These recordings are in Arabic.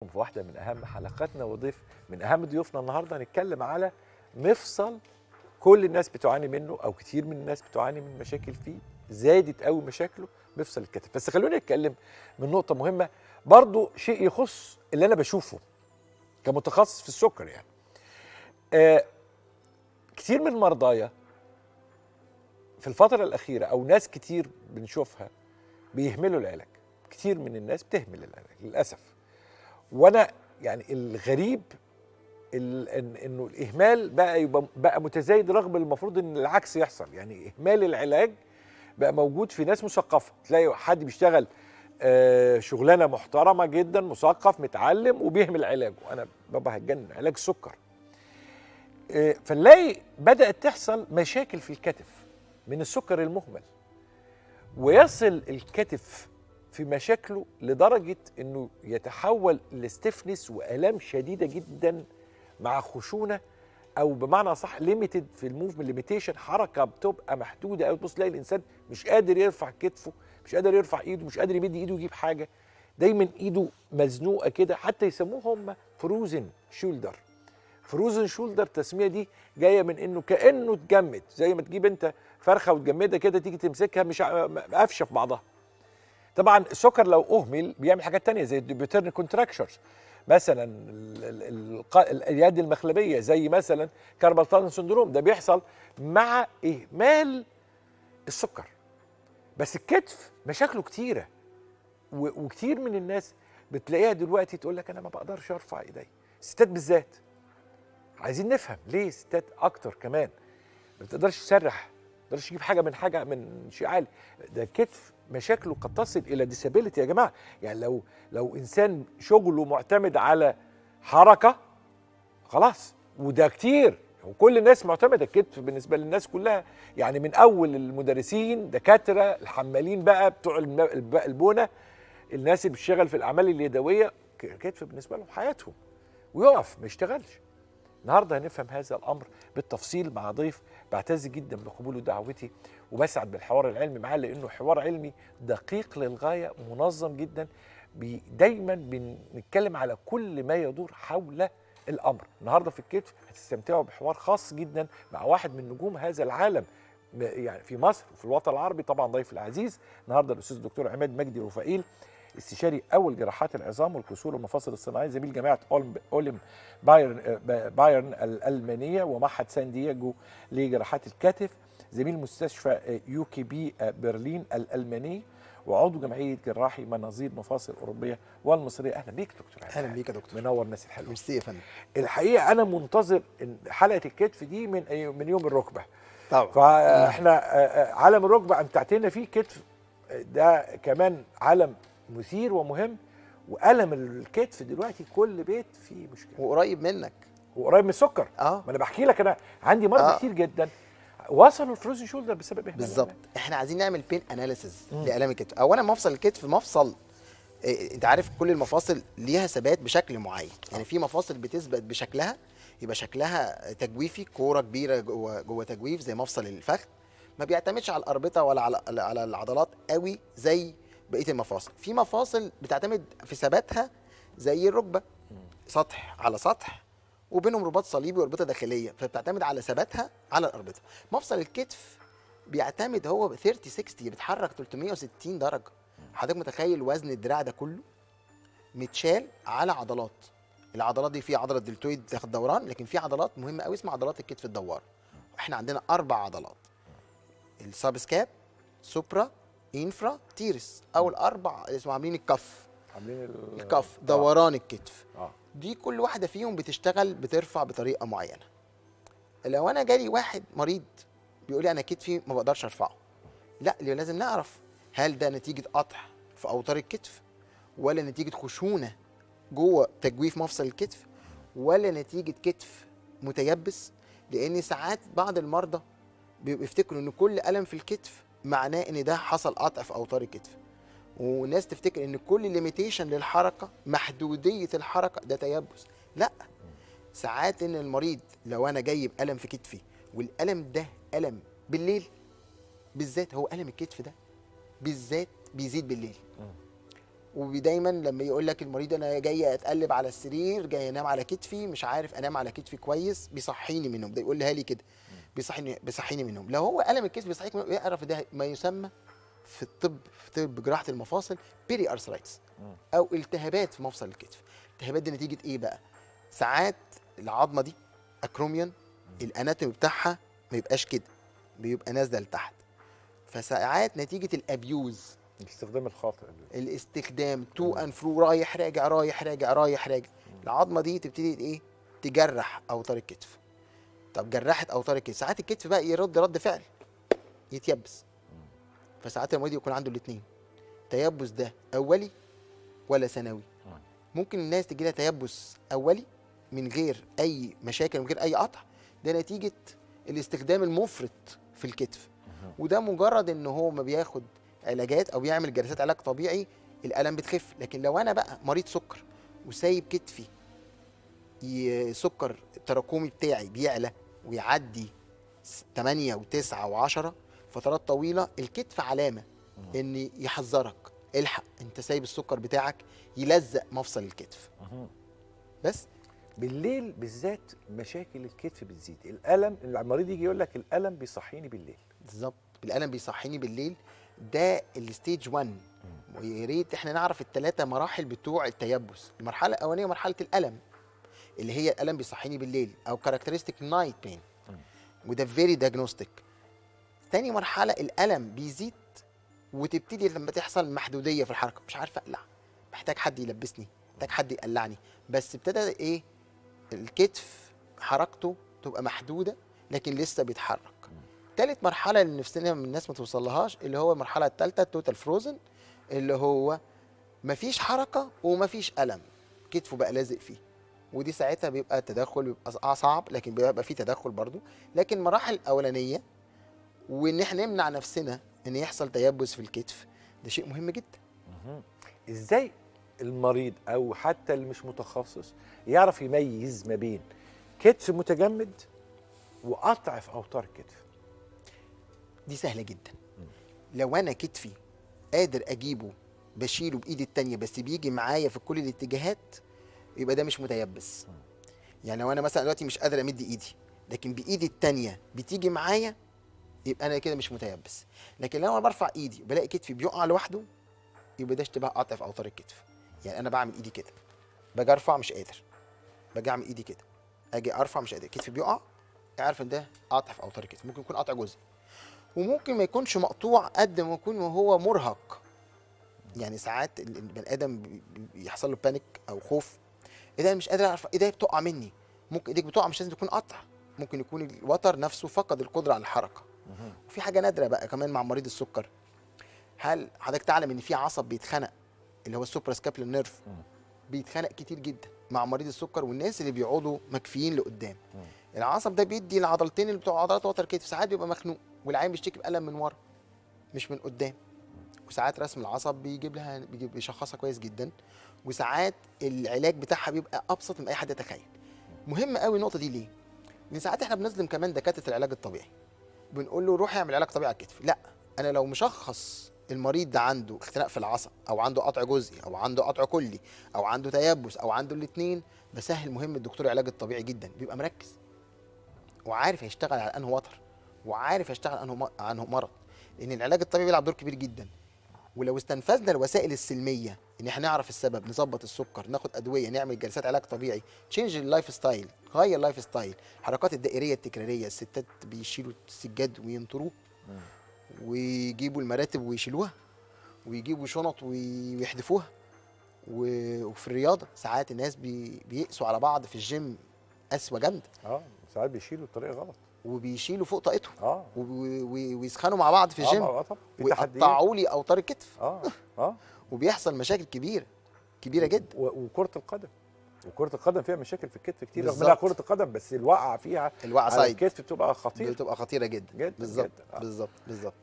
في واحدة من أهم حلقاتنا وضيف من أهم ضيوفنا النهاردة هنتكلم على مفصل كل الناس بتعاني منه أو كتير من الناس بتعاني من مشاكل فيه، زادت قوي مشاكله، مفصل الكتف. بس خلوني نتكلم من نقطة مهمة برضو، شيء يخص اللي أنا بشوفه كمتخصص في السكر يعني. كتير من مرضايا في الفترة الأخيرة أو ناس كتير بنشوفها بيهملوا العلاج. كتير من الناس بتهمل العلاج للأسف. وأنا يعني الغريب انه الاهمال بقى متزايد، رغم المفروض ان العكس يحصل. يعني اهمال العلاج بقى موجود في ناس مثقفه، تلاقي حد بيشتغل شغلانه محترمه جدا، مثقف متعلم وبيهمل علاجه. انا بابا هتجنن علاج السكر. فنلاقي بدات تحصل مشاكل في الكتف من السكر المهمل، ويصل الكتف في مشاكله لدرجه انه يتحول لاستفنس والام شديده جدا مع خشونه، او بمعنى صح ليميتد في الموفمنت، ليميتيشن، حركه بتبقى محدوده قوي. تبص تلاقي الانسان مش قادر يرفع كتفه، مش قادر يرفع ايده، مش قادر يمد ايده يجيب حاجه، دايما ايده مزنوقه كده. حتى يسموه هم فروزن شولدر. فروزن شولدر التسميه دي جايه من انه كانه اتجمد، زي ما تجيب انت فرخه وتجمدها كده، تيجي تمسكها مش قافشه في بعضها. طبعا السكر لو اهمل بيعمل حاجات تانية زي الديبيوترن كونتراكشرز، مثلا اليد المخلبيه، زي مثلا كاربال تانل سندروم. ده بيحصل مع اهمال السكر. بس الكتف مشاكله كتيره، وكتير من الناس بتلاقيها دلوقتي تقول لك انا ما بقدرش ارفع ايدي. الستات بالذات، عايزين نفهم ليه الستات اكتر كمان ما بتقدرش تسرح، ما بتقدرش تجيب حاجه من شيء عالي. ده الكتف مشاكله قد تصل الى ديسابيلتي يا جماعه. يعني لو انسان شغله معتمد على حركه، خلاص، وده كتير، وكل الناس معتمده الكتف بالنسبه للناس كلها. يعني من اول المدرسين، دكاتره، الحمالين بقى بتوع البونه، الناس اللي بتشتغل في الاعمال اليدويه، الكتف بالنسبه لهم حياتهم، ويقف ما يشتغلش. النهارده هنفهم هذا الامر بالتفصيل مع ضيف بعتز جدا بقبوله دعوتي، وبسعد بالحوار العلمي معاه، لانه حوار علمي دقيق للغايه، منظم جدا. دايما بنتكلم على كل ما يدور حول الامر. النهارده في الكتف هتستمتعوا بحوار خاص جدا مع واحد من نجوم هذا العالم، يعني في مصر وفي الوطن العربي. طبعا ضيف العزيز النهارده الاستاذ الدكتور عماد مجدي رفائيل، استشاري اول جراحات العظام والكسور والمفاصل الصناعيه، زميل جامعه اولم بايرن الالمانيه ومعهد سان دييغو لجراحات الكتف، زميل مستشفى يوكي بي برلين الالماني، وعضو جمعيه جراحي مناظير مفاصل اوروبيه والمصريه. اهلا بيك دكتور عماد. اهلا بيك يا دكتور. منور الناس الحلوه. ميرسي يا فندم. الحقيقه انا منتظر حلقه الكتف دي من يوم الركبه. طبعا. فاحنا عالم الركبه امتعتنا فيه. كتف ده كمان عالم مثير ومهم، والم الكتف دلوقتي كل بيت فيه مشكله، وقريب منك، وقريب من السكر. ما انا بحكي لك، انا عندي مرضى كتير جدا وصلوا الفروزن شولدر بسبب اهمال بالظبط. احنا عايزين نعمل بين اناليسيز لالام الكتف. اولا مفصل الكتف مفصل، انت عارف كل المفاصل ليها ثبات بشكل معين. يعني في مفاصل بتثبت بشكلها، يبقى شكلها تجويفي، كوره كبيره جوه تجويف، زي مفصل الفخذ، ما بيعتمدش على الاربطه ولا على العضلات قوي زي بقيه المفاصل. في مفاصل بتعتمد في ثباتها زي الركبه، سطح على سطح وبينهم رباط صليبي وربطه داخليه، فبتعتمد على ثباتها على الاربطه. مفصل الكتف بيعتمد هو 30 60، بيتحرك 360 درجه. حضرتك متخيل وزن الدراع ده كله متشال على عضلات. العضلات دي في عضله دلتويد بتاخد دوران، لكن في عضلات مهمه قوي اسمها عضلات الكتف الدوار. احنا عندنا 4 عضلات: السابسكاب، سوبرا، انفرا، تيرس، او الاربع اللي اسمهم عاملين الكف، عاملين الكف دوران الكتف. دي كل واحده فيهم بتشتغل، بترفع بطريقه معينه. لو انا جالي واحد مريض بيقول لي انا كتفي ما بقدرش ارفعه، لا، لازم نعرف هل ده نتيجه قطع في اوتار الكتف، ولا نتيجه خشونه جوه تجويف مفصل الكتف، ولا نتيجه كتف متيبس. لان ساعات بعض المرضى بيفتكروا ان كل الم في الكتف معناه ان ده حصل قطع في اوتار الكتف، والناس تفتكر ان كل ليميتيشن للحركه، محدوديه الحركه، ده تيبس. لا، ساعات ان المريض لو انا جايب الم في كتفي والالم ده الم بالليل بالذات، هو الم الكتف ده بالذات بيزيد بالليل. ودايما لما يقول لك المريض انا جاي اتقلب على السرير، جاي انام على كتفي، مش عارف انام على كتفي كويس، بيصحيني منهم، ده يقولها لي كده، بيصحيني منهم. لو هو الم الكتف بيصحيك منهم، يعرف ده ما يسمى في طب جراحه المفاصل بيري ارثرايتس، او التهابات في مفصل الكتف. الالتهابات دي نتيجه ايه بقى؟ ساعات العظمه دي اكروميون، الاناتومي بتاعها ما يبقاش كده، بيبقى نازله لتحت. فساعات نتيجه الابيوز، الاستخدام الخاطئ. الاستخدام تو ان فرو، رايح راجع رايح راجع رايح راجع، العظمه دي تبتدي ايه؟ تجرح اوتار الكتف. طب جرحت اوتار الكتف، ساعات الكتف بقى يرد رد فعل، يتيبس. فساعات المريض يكون عنده الاثنين، تيبس ده اولي ولا ثانوي. ممكن الناس تجي لها تيبس اولي من غير اي مشاكل، من غير اي قطع، ده نتيجه الاستخدام المفرط في الكتف. وده مجرد ان هو ما بياخد علاجات او بيعمل جلسات علاج طبيعي الالم بتخف. لكن لو انا بقى مريض سكر وسايب كتفي سكر التراكمي بتاعي بيعلى ويعدي 8 و9 و10 فترات طويله، الكتف علامه ان يحذرك، الحق انت سايب السكر بتاعك يلزق مفصل الكتف. بس بالليل بالذات مشاكل الكتف بتزيد، الالم، المريض يجي يقول لك الالم بيصحيني بالليل. بالظبط، الالم بيصحيني بالليل، ده الستيج 1. ويا ريت احنا نعرف الثلاثه مراحل بتوع التيبس. المرحله الاولانيه مرحله الالم، اللي هي الالم بيصحيني بالليل او كاركترستيك نايت بين، وده فيري دايجنوستيك. تاني مرحله الالم بيزيد وتبتدي لما تحصل محدوديه في الحركه، مش عارف اقلع، محتاج حد يلبسني، محتاج حد يقلعني، بس ابتدى ايه؟ الكتف حركته تبقى محدوده لكن لسه بيتحرك. تالت مرحله اللي نفسنا من الناس ما توصلهاش، اللي هو المرحله الثالثه التوتال فروزن، اللي هو مفيش حركه ومفيش الم، كتفه بقى لازق فيه. ودي ساعتها بيبقى التدخل بيبقى صعب، لكن بيبقى فيه تدخل برضو. لكن المراحل الاولانيه وان احنا نمنع نفسنا ان يحصل تيبس في الكتف، ده شيء مهم جدا. ازاي المريض او حتى اللي مش متخصص يعرف يميز ما بين كتف متجمد وقطع في اوتار الكتف؟ دي سهله جدا. لو انا كتفي قادر اجيبه بشيله بايدي التانية بس بيجي معايا في كل الاتجاهات، يبقى ده مش متيبس. يعني لو انا مثلا دلوقتي مش قادر امد ايدي لكن بايدي التانية بتيجي معايا، يبقى انا كده مش متيبس. لكن لو انا برفع ايدي بلاقي كتفي بيقع لوحده، يبقى ده اشتباه قطع في اوتار الكتف. يعني انا بعمل ايدي كده، باجي ارفع مش قادر، باجي اعمل ايدي كده، اجي ارفع مش قادر، كتفي بيقع، اعرف ان ده قطع في اوتار الكتف. ممكن يكون قطع جزء، وممكن ما يكونش مقطوع قد ما يكون وهو مرهق. يعني ساعات البني ادم بيحصل له بانيك او خوف، ايه ده مش قادر اعرف، ايه ده بتقع مني. ممكن ايديك بتقع، مش لازم تكون قطع، ممكن يكون الوتر نفسه فقد القدره على الحركه. وفي حاجه نادره بقى كمان مع مريض السكر، هل حضرتك تعلم ان في عصب بيتخنق اللي هو السوبرا سكابلر نيرف، بيتخنق كتير جدا مع مريض السكر والناس اللي بيقعدوا مكفيين لقدام. العصب ده بيدي العضلتين اللي بتوع عضلات وتر الكتف، ساعات بيبقى مخنوق والعين بيشتكي بألم من ورا مش من قدام. وساعات رسم العصب بيشخصها كويس جدا، وساعات العلاج بتاعها بيبقى ابسط من اي حد يتخيل. مهم قوي النقطه دي ليه؟ لان ساعات احنا بنظلم كمان دكاتره العلاج الطبيعي، بنقول له روح اعمل علاج طبيعي على الكتف. لا، انا لو مشخص المريض ده عنده اختناق في العصب او عنده قطع جزئي او عنده قطع كلي او عنده تيبس او عنده الاثنين، بسهل مهم الدكتور العلاج الطبيعي جدا، بيبقى مركز وعارف هيشتغل على انه وتر وعارف هيشتغل عنه مرض. لان العلاج الطبيعي بيلعب دور كبير جدا. ولو استنفذنا الوسائل السلميه ان احنا نعرف السبب، نظبط السكر، ناخد ادويه، نعمل جلسات علاج طبيعي، تشينج اللايف ستايل، غير اللايف ستايل، الحركات الدائريه التكراريه، الستات بيشيلوا السجاد وينطروه ويجيبوا المراتب ويشيلوها ويجيبوا شنط ويحدفوها. وفي الرياضه ساعات الناس بيقسوا على بعض في الجيم قسوه جامده، ساعات بيشيلوا الطريقه غلط وبيشيلوا فوق طاقتهم، و... ويسخنوا مع بعض في الجيم، ويقطعوا لي اوتار الكتف. وبيحصل مشاكل كبيره جدا. وكره القدم فيها مشاكل في الكتف كتير، رغم انها كره القدم بس الوقعه فيها على الكتف بتبقى خطيره جدا. بالظبط بالظبط.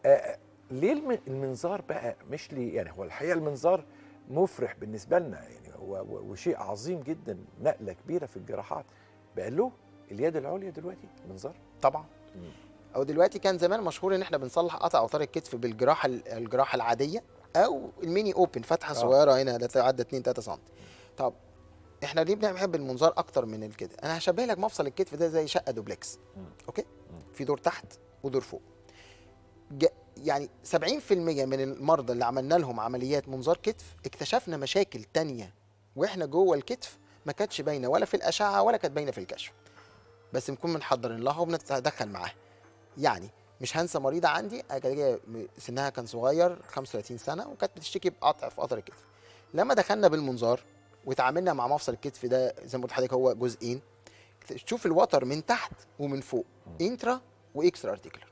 ليه المنظار بقى مش يعني هو الحقيقه المنظار مفرح بالنسبه لنا، يعني هو وشيء عظيم جدا، نقله كبيره في الجراحات، بقى له اليد العليا دلوقتي المنظار طبعا. او دلوقتي كان زمان مشهور ان احنا بنصلح قطع اوتار الكتف بالجراحه العاديه او الميني اوبن، فتحه صغيره هنا لا تعدى 2 3 سم. طب احنا ليه بنحب المنظار اكتر من كده؟ انا هشبه لك مفصل الكتف ده زي شقه دوبلكس. اوكي، في دور تحت ودور فوق. يعني 70% من المرضى اللي عملنا لهم عمليات منظار كتف اكتشفنا مشاكل تانية واحنا جوه الكتف ما كانتش باينه ولا في الاشعه ولا كانت باينه في الكشف، بس بنكون محضرين لها وبنتدخل معاها. يعني مش هنسى مريضه عندي سنها كان صغير 35 سنه وكانت بتشتكي بقطع في قطر الكتف. لما دخلنا بالمنظار وتعاملنا مع مفصل الكتف ده زي ما قلت لحضرتك هو جزئين، تشوف الوتر من تحت ومن فوق، انترا واكسترا ارتيكولار.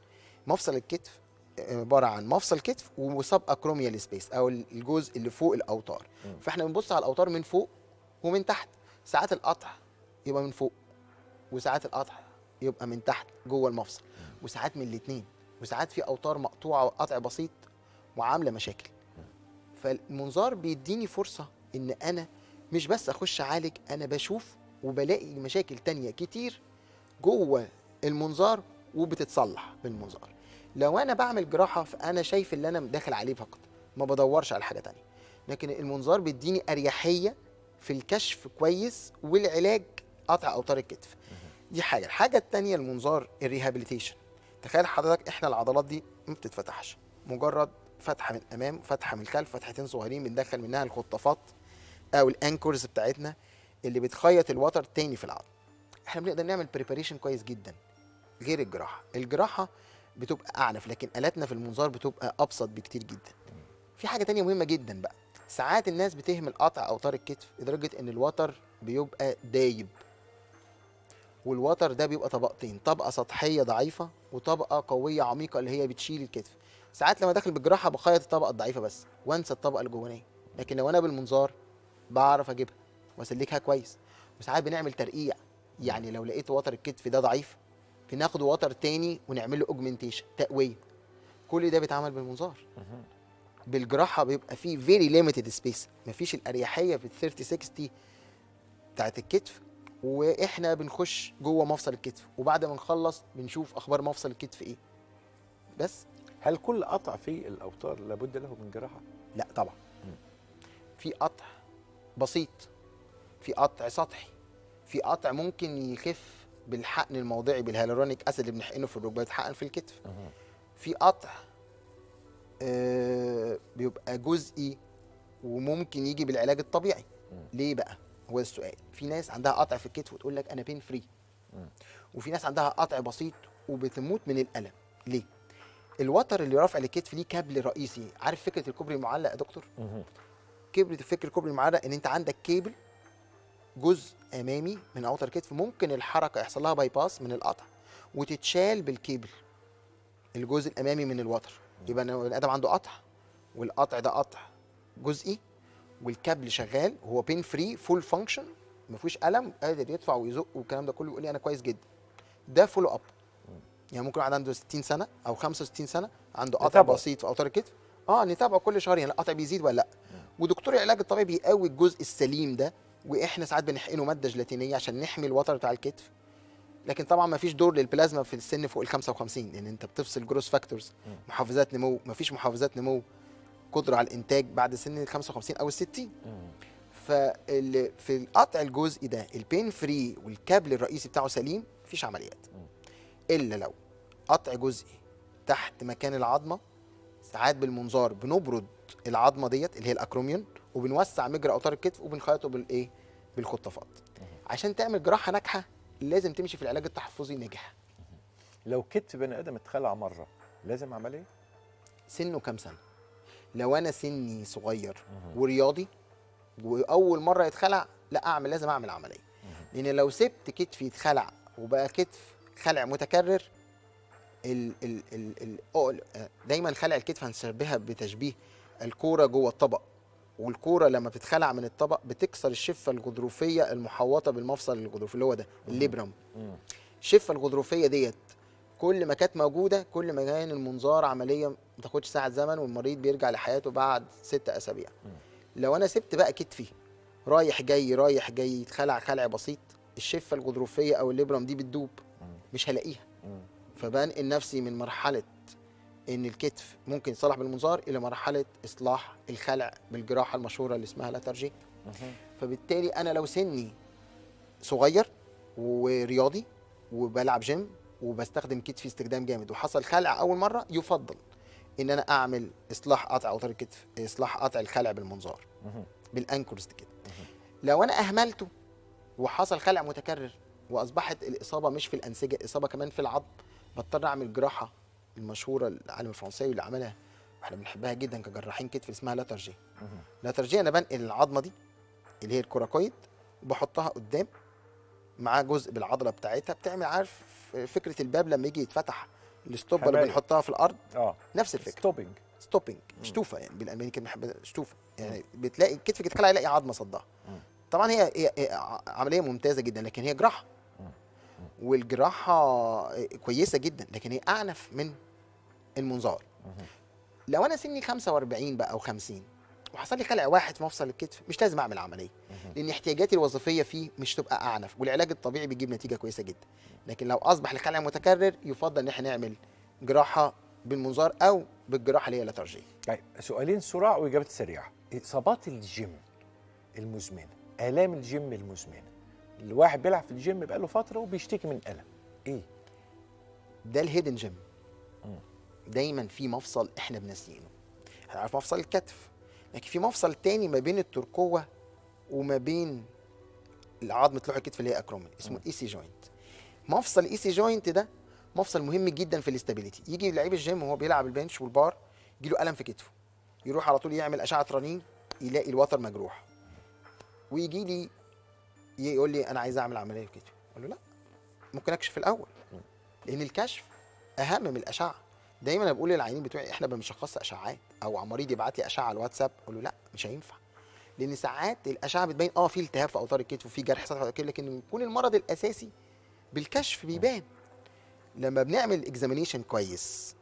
مفصل الكتف عباره عن مفصل كتف وسب اكروميال سبيس او الجزء اللي فوق الاوتار. فاحنا بنبص على الاوتار من فوق ومن تحت. ساعات القطع يبقى من فوق وساعات القطع يبقى من تحت جوه المفصل، وساعات من الاثنين، وساعات في اوتار مقطوعه وقطع بسيط وعامله مشاكل. فالمنظار بيديني فرصه ان انا مش بس اخش اعالج، انا بشوف وبلاقي مشاكل تانية كتير جوه المنظار وبتتصلح بالمنظار. لو انا بعمل جراحه فانا شايف اللي انا داخل عليه فقط، ما بدورش على حاجه تانية. لكن المنظار بيديني اريحيه في الكشف كويس والعلاج قطع اوتار الكتف. دي حاجه. الحاجه التانية المنظار الريهابيليتيشن. تخيل حضرتك احنا العضلات دي ما بتتفتحش، مجرد فتحه من الامام وفتحه من الخلف، فتحتين صغيرين بندخل منها الخطافات او الانكورز بتاعتنا اللي بتخيط الوتر تاني في العظم. احنا بنقدر نعمل بريباريشن كويس جدا غير الجراحه. الجراحه بتبقى اعنف، لكن الاتنا في المنظار بتبقى ابسط بكتير جدا. في حاجه تانية مهمه جدا بقى، ساعات الناس بتهمل قطع اوتار الكتف لدرجه ان الوتر بيبقى دايب، والوتر ده بيبقى طبقتين، طبقه سطحيه ضعيفه وطبقه قويه عميقه اللي هي بتشيل الكتف. ساعات لما داخل بالجراحه بخيط الطبقه الضعيفه بس وانسى الطبقه الجوانيه، لكن لو انا بالمنظار بعرف اجيبها واسلكها كويس. وساعات بنعمل ترقيع، يعني لو لقيت وتر الكتف ده ضعيف بناخد وتر تاني ونعمل له اوجمنتيشن، تقويه. كل ده بيتعمل بالمنظار. بالجراحه بيبقى فيه فيري ليميتد سبيس، مفيش الاريحيه في ال 30 60 بتاعت الكتف، واحنا بنخش جوه مفصل الكتف وبعد ما نخلص بنشوف اخبار مفصل الكتف ايه. بس هل كل قطع في الاوتار لابد له من جراحه؟ لا طبعا. في قطع بسيط، في قطع سطحي، في قطع ممكن يخف بالحقن الموضعي بالهيالورونيك اسيد اللي بنحقنه في الركبه يتحقن في الكتف. في قطع بيبقى جزئي وممكن يجي بالعلاج الطبيعي. ليه بقى؟ هو السؤال. في ناس عندها قطع في الكتف وتقول لك انا بين فري، وفي ناس عندها قطع بسيط وبتموت من الالم. ليه؟ الوتر اللي رافع للكتف ليه كابل رئيسي. عارف فكره الكوبري المعلق يا دكتور؟ فكره الكوبري المعلق ان انت عندك كيبل جزء امامي من اوتر الكتف، ممكن الحركه يحصل لها باي باس من القطع وتتشال بالكيبل الجزء الامامي من الوتر. يبقى البني ادم عنده قطع والقطع ده قطع جزئي والكابل شغال وهو بين فري فول فانكشن، ما فيهوش الم، قادر يدفع ويزق والكلام ده كله، يقول لي انا كويس جدا. ده فولو اب. يعني ممكن واحد عنده 60 سنه او 65 سنه عنده قطع بسيط في اوتار الكتف، نتابعه كل شهر يعني القطع بيزيد ولا لا. ودكتور العلاج الطبيعي بيقوي الجزء السليم ده، واحنا ساعات بنحقنه ماده جيلاتينيه عشان نحمي الوتر بتاع الكتف. لكن طبعا ما فيش دور للبلازما في السن فوق ال 55 لان انت بتفصل جروس فاكتورز، محفزات نمو. ما فيش محفزات نمو قدره على الانتاج بعد سن ال 55 او ال 60. في القطع الجزئي ده البين فري والكابل الرئيسي بتاعه سليم مفيش عمليات. الا لو قطع جزئي تحت مكان العظمه، ساعات بالمنظار بنبرد العظمه ديت اللي هي الاكروميون وبنوسع مجرى اوتار الكتف وبنخيطه بالايه؟ بالخطافات. عشان تعمل جراحه ناجحه لازم تمشي في العلاج التحفظي ناجح. لو كتف بني ادم اتخلع مره لازم عمليه؟ سنه كام سنه؟ لو انا سني صغير ورياضي واول مره يتخلع لا لازم اعمل عمليه. لان لو سبت كتفي يتخلع وبقى كتف خلع متكرر، دايما خلع الكتف هنشبهها بتشبيه الكوره جوه الطبق، والكوره لما بتتخلع من الطبق بتكسر الشفه الغضروفيه المحوطه بالمفصل الغضروفي اللي هو ده الليبرم. الشفه الغضروفيه ديت كل ما كانت موجوده كل ما كان المنظار عمليه ما تاخدش ساعه زمن والمريض بيرجع لحياته بعد 6 أسابيع. لو انا سبت بقى كتفي رايح جاي رايح جاي يتخلع خلع بسيط، الشفه الغضروفيه او الليبرم دي بتدوب، مش هلاقيها. فبنقل نفسي من مرحله ان الكتف ممكن يتصلح بالمنظار الى مرحله اصلاح الخلع بالجراحه المشهوره اللي اسمها لاترجي. فبالتالي انا لو سني صغير ورياضي وبلعب جيم وبستخدم كتفي استخدام جامد وحصل خلع اول مره، يفضل ان انا اعمل اصلاح قطع اوتار الكتف، اصلاح قطع الخلع بالمنظار بالانكرز كده. لو انا اهملته وحصل خلع متكرر واصبحت الاصابه مش في الانسجه، الاصابه كمان في العظم، بضطر اعمل جراحه المشهوره العالم الفرنساوي اللي عملها واحنا بنحبها جدا كجراحين كتف، اسمها لاترجي. لاترجي انا بنقل العظمه دي اللي هي الكوراكويد وبحطها قدام مع جزء بالعضله بتاعتها، بتعمل عارف فكره الباب لما يجي يتفتح الستوب اللي بنحطها في الارض، نفس الفكره. ستوبنج شتوفه، يعني بالالماني كده بنحب شتوفه، يعني بتلاقي كتفك يتخلع يلاقي عظمه صدها. طبعا هي عمليه ممتازه جدا، لكن هي جراحه، والجراحه كويسه جدا، لكن هي اعنف من المنظار. لو انا سني 45 بقى او 50 وحصل لي خلع واحد في مفصل الكتف، مش لازم اعمل عمليه، لان احتياجاتي الوظيفيه فيه مش تبقى اعنف، والعلاج الطبيعي بيجيب نتيجه كويسه جدا. لكن لو اصبح الخلع متكرر، يفضل ان احنا نعمل جراحه بالمنظار او بالجراحه اللي هي اللاترجيه. طيب سؤالين سرعه واجابات سريعه. اصابات الجيم المزمنه، الام الجيم المزمنه، الواحد بيلعب في الجيم بقاله فتره وبيشتكي من الم، ايه ده؟ الهيدن جيم. دايما في مفصل احنا بنسينه، احنا عارف مفصل الكتف، لكن في مفصل تاني ما بين الترقوه وما بين عظمه لوح الكتف اللي هي اكرومين، اسمه الاي سي جوينت. مفصل الاي سي جوينت ده مفصل مهم جدا في الاستابيليتي. يجي لعيب الجيم وهو بيلعب البنش والبار يجي له الم في كتفه، يروح على طول يعمل اشعه رنين يلاقي الوتر مجروح، ويجي لي يقول لي انا عايز اعمل عمليه في كتفي. اقول له لا، ممكن اكشف الاول، لان الكشف اهم من الاشعه. دايما انا بقول للعيانين بتوعي احنا بنشخص اشعاعات، او مريض يبعت لي اشعه على الواتساب اقول له لا مش هينفع، لان ساعات الاشعه بتبين في التهاب في اوتار الكتف وفي جرح سطحي كده، لكن يكون المرض الاساسي بالكشف بيبان. لما بنعمل اكزامينيشن كويس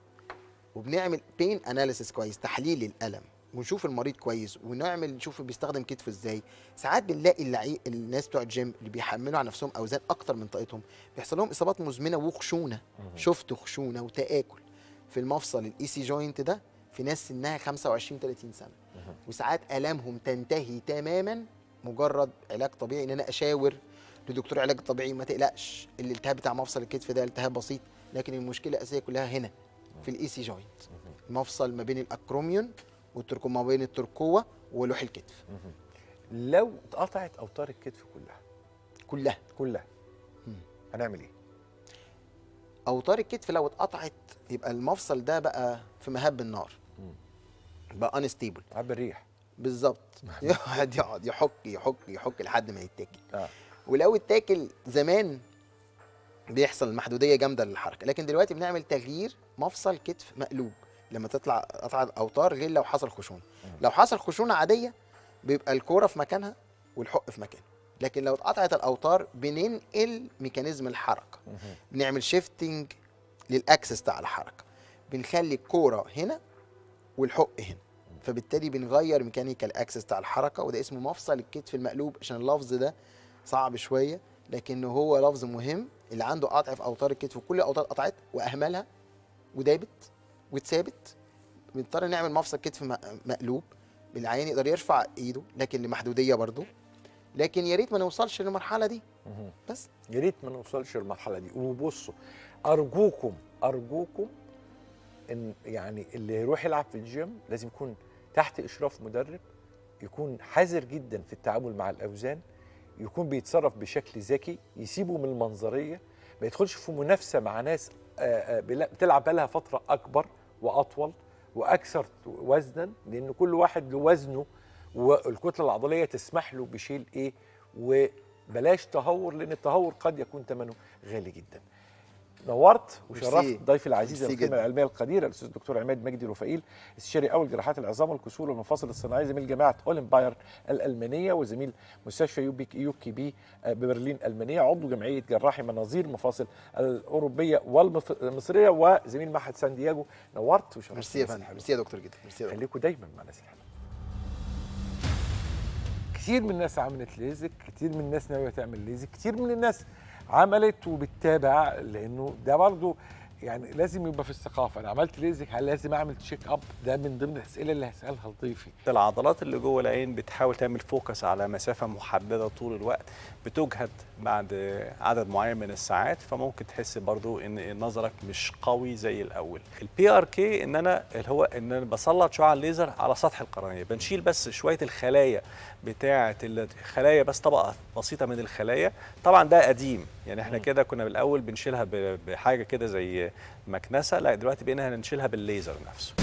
وبنعمل بين اناليسيس كويس، تحليل الالم، ونشوف المريض كويس ونعمل نشوف بيستخدم كتفه ازاي، ساعات بنلاقي الناس بتوع الجيم اللي بيحملوا على نفسهم اوزان اكتر من طاقتهم بيحصل لهم اصابات مزمنه وخشونه. شفت خشونه وتآكل في المفصل الاي سي جوينت ده في ناس سنها 25 30 سنه، وساعات الامهم تنتهي تماما مجرد علاج طبيعي، ان انا اشاور لدكتور علاج طبيعي ما تقلقش الالتهاب بتاع مفصل الكتف ده التهاب بسيط، لكن المشكله الاساسيه كلها هنا في الاي سي جوينت، المفصل ما بين الاكروميون والترقوه، ما بين الترقوه ولوح الكتف. لو اتقطعت اوتار الكتف كلها هنعمل ايه؟ اوتار الكتف لو اتقطعت يبقى المفصل ده بقى في مهب النار، بقى انستيبل، عب الريح بالظبط. يقعد يحك لحد ما يتاكل. ولو اتاكل زمان بيحصل محدوديه جامده للحركه، لكن دلوقتي بنعمل تغيير مفصل كتف مقلوب لما تطلع قطع الاوتار، غير لو حصل خشونه. لو حصل خشونه عاديه بيبقى الكوره في مكانها والحق في مكانه، لكن لو اتقطعت الاوتار بننقل ميكانيزم الحركه، بنعمل شيفتنج للاكسس بتاع الحركه، بنخلي الكوره هنا والحق هنا، فبالتالي بنغير ميكانيكال اكسس بتاع الحركه، وده اسمه مفصل الكتف المقلوب. عشان اللفظ ده صعب شويه لكنه هو لفظ مهم. اللي عنده قطع في اوتار الكتف وكل الاوتار قطعت واهملها ودابت واتثابت، بنضطر نعمل مفصل كتف مقلوب. العيان يقدر يرفع ايده لكن لمحدوديه برضه، لكن يا ريت ما نوصلش للمرحله دي. بس يا ريت ما نوصلش للمرحله دي. وبصوا ارجوكم ان يعني اللي يروح يلعب في الجيم لازم يكون تحت اشراف مدرب، يكون حذر جدا في التعامل مع الاوزان، يكون بيتصرف بشكل ذكي، يسيبه من المنظريه، ما يدخلش في منافسه مع ناس بتلعب بقالها فتره اكبر واطول واكثر وزنا، لان كل واحد له وزنه والكتله العضليه تسمح له بشيل ايه. وبلاش تهور، لان التهور قد يكون ثمنه غالي جدا. نورت وشرفت ضيفي العزيز القيمه العلميه القديره الاستاذ الدكتور عماد مجدي رفائيل، استشاري اول جراحات العظام والكسور والمفاصل الصناعيه، زميل جامعه اولمباير الالمانيه وزميل مستشفى يوكي بي ببرلين الالمانيه، عضو جمعيه جراحي مناظير المفاصل الاوروبيه والمصريه، وزميل معهد سان دييغو. نورت وشرفت. ميرسي يا فندم. ميرسي يا دكتور جدا. ميرسي. خليكم دايما مع ناس الحلوه. كتير من الناس عملت ليزك، كتير من الناس ناويه تعمل ليزك، كتير من الناس عملت وبتتابع، لانه ده برضو يعني لازم يبقى في الثقافه، انا عملت ليزك هل لازم اعمل تشيك اب؟ ده من ضمن الاسئله اللي هسالها لضيفي. العضلات اللي جوه العين بتحاول تعمل فوكس على مسافه محدده طول الوقت، بتجهد بعد عدد معين من الساعات، فممكن تحس برضو ان نظرك مش قوي زي الاول. البي ار كي ان انا ان انا بسلط شعاع الليزر على سطح القرنيه، بنشيل بس شويه الخلايا بتاعه الخلايا، بس طبقه بسيطه من الخلايا. طبعا ده قديم، يعني احنا كده كنا بالاول بنشيلها بحاجه كده زي مكنسه، لا دلوقتي بقينا هنشيلها بالليزر نفسه.